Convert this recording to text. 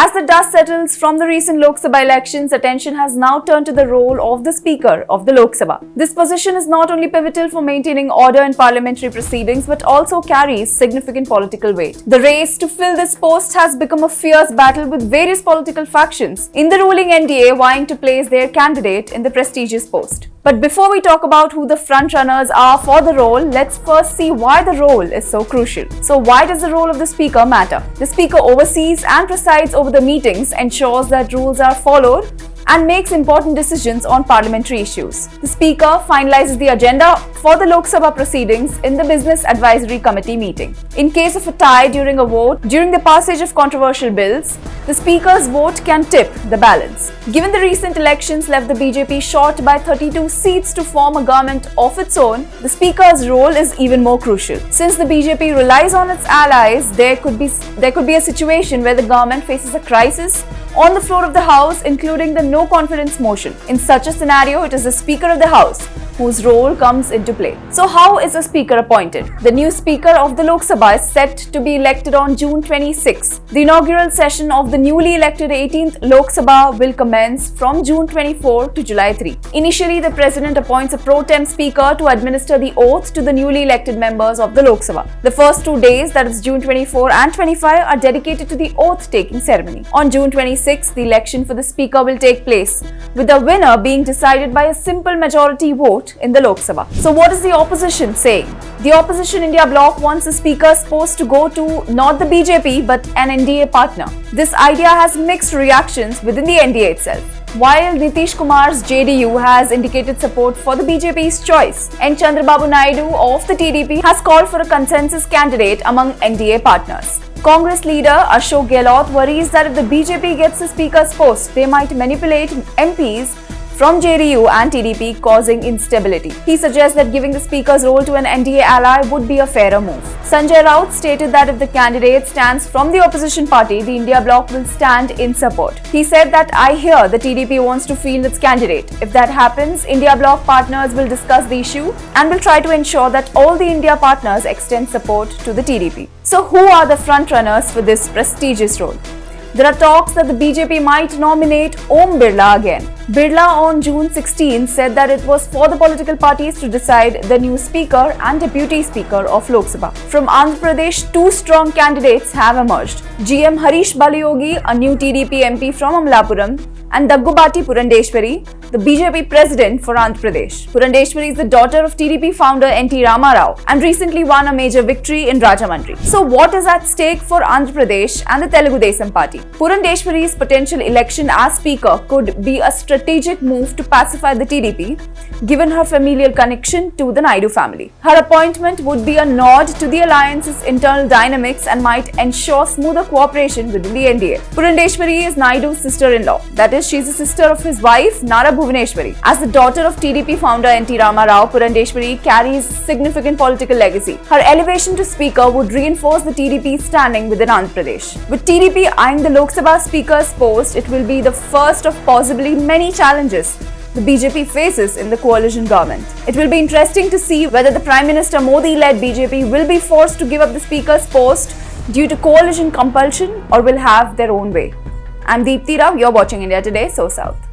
As the dust settles from the recent Lok Sabha elections, attention has now turned to the role of the Speaker of the Lok Sabha. This position is not only pivotal for maintaining order in parliamentary proceedings but also carries significant political weight. The race to fill this post has become a fierce battle with various political factions in the ruling NDA vying to place their candidate in the prestigious post. But before we talk about who the front-runners are for the role, let's first see why the role is so crucial. So why does the role of the Speaker matter? The Speaker oversees and presides over the meetings, ensures that rules are followed, and makes important decisions on parliamentary issues. The Speaker finalizes the agenda for the Lok Sabha proceedings in the Business Advisory Committee meeting. In case of a tie during a vote, during the passage of controversial bills, the Speaker's vote can tip the balance. Given the recent elections left the BJP short by 32 seats to form a government of its own, the Speaker's role is even more crucial. Since the BJP relies on its allies, there could be a situation where the government faces a crisis on the floor of the House, including the no confidence motion. In such a scenario, it is the Speaker of the House whose role comes into play. So how is a Speaker appointed? The new Speaker of the Lok Sabha is set to be elected on June 26. The inaugural session of the newly elected 18th Lok Sabha will commence from June 24 to July 3. Initially, the President appoints a pro tem Speaker to administer the oath to the newly elected members of the Lok Sabha. The first 2 days, that is June 24 and 25, are dedicated to the oath-taking ceremony. On June 26, the election for the Speaker will take place, with the winner being decided by a simple majority vote in the Lok Sabha. So what is the opposition saying? The opposition India bloc wants the Speaker's post to go to not the BJP but an NDA partner. This idea has mixed reactions within the NDA itself. While Nitish Kumar's JDU has indicated support for the BJP's choice, N. Chandrababu Naidu of the TDP has called for a consensus candidate among NDA partners. Congress leader Ashok Gehlot worries that if the BJP gets the Speaker's post, they might manipulate MPs from JDU and TDP, causing instability. He suggests that giving the Speaker's role to an NDA ally would be a fairer move. Sanjay Raut stated that if the candidate stands from the opposition party, the India bloc will stand in support. He said that I hear the TDP wants to field its candidate. If that happens, India bloc partners will discuss the issue and will try to ensure that all the India partners extend support to the TDP. So who are the front-runners for this prestigious role? There are talks that the BJP might nominate Om Birla again. Birla on June 16 said that it was for the political parties to decide the new Speaker and Deputy Speaker of Lok Sabha. From Andhra Pradesh, 2 strong candidates have emerged. GM Harish Balayogi, a new TDP MP from Amlapuram, and Daggubati Purandeshwari, the BJP president for Andhra Pradesh. Purandeshwari is the daughter of TDP founder N.T. Rama Rao and recently won a major victory in Rajahmundry. So what is at stake for Andhra Pradesh and the Telugu Desam party? Purandeshwari's potential election as Speaker could be a strategic move to pacify the TDP, given her familial connection to the Naidu family. Her appointment would be a nod to the alliance's internal dynamics and might ensure smoother cooperation within the NDA. Purandeshwari is Naidu's sister-in-law. That is, she is a sister of his wife, Nara Bhuvaneshwari. As the daughter of TDP founder N.T. Rama Rao, Purandeshwari carries significant political legacy. Her elevation to Speaker would reinforce the TDP's standing within Andhra Pradesh. With TDP eyeing the Lok Sabha Speaker's post, it will be the first of possibly many challenges the BJP faces in the coalition government. It will be interesting to see whether the Prime Minister Modi-led BJP will be forced to give up the Speaker's post due to coalition compulsion or will have their own way. I'm Deepthi Rao, you're watching India Today, So South.